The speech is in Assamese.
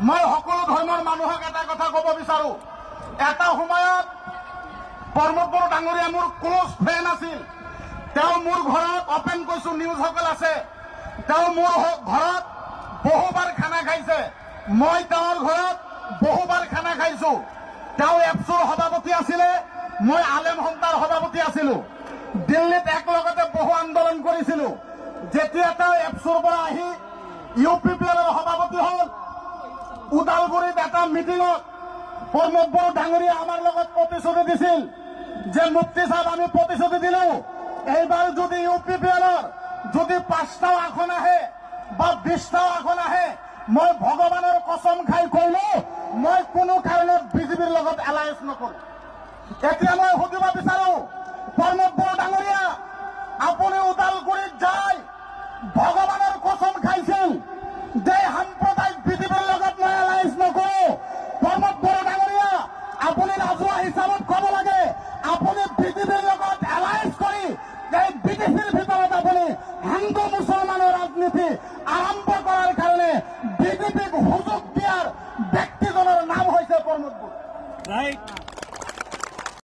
মই সকলো ধৰ্মৰ মানুহক এটা কথা ক'ব বিচাৰো, এটা সময়ত প্ৰমোদ বড়ো ডাঙৰীয়া মোৰ ক্লোজ ফ্ৰেণ্ড আছিল। তেওঁ মোৰ ঘৰত অপেন কৈছো, নিউজসকল আছে, তেওঁ মোৰ ঘৰত বহুবাৰ খানা খাইছে, মই তেওঁৰ ঘৰত বহুবাৰ খানা খাইছো। তেওঁ এপছুৰ সভাপতি আছিলে, মই আলেম সন্থাৰ সভাপতি আছিলো। দিল্লীত একেলগতে বহু আন্দোলন কৰিছিলো। যেতিয়া তেওঁ এপছুৰ পৰা আহি UPPLৰ সভাপতি হ'ল, ওদালগুৰিত এটা মিটিঙত প্ৰমোদ বড়ো ডাঙৰীয়া আমাৰ লগত প্ৰতিশ্ৰুতি দিছিল যে মুফতি সাহেব আমি প্ৰতিশ্ৰুতি দিলো, এইবাৰ যদি UPPLৰ যদি 5টাও আসন আহে বা 20টাও আসন আহে, মই ভগৱানৰ কসম খাই কৈলো মই কোনো কাৰণত বিজেপিৰ লগত এলায়েন্স নকৰো। এতিয়া মই সুধিব বিচাৰো, প্ৰমোদ বড়ো ডাঙৰীয়া আপুনি ওদালগুৰিত যায় ভগৱানৰ কসম খাইছিল যে সাম্প্ৰদায়িক বিজেপিৰ লগত মই এলায়েন্স নকৰো। প্ৰমোদ বড়ো ডাঙৰীয়া আপুনি ৰাজহুৱা হিচাপত ক'ব লাগে, আপুনি বিজেপিৰ লগত এলায়েন্স কৰি এই বিদেশীৰ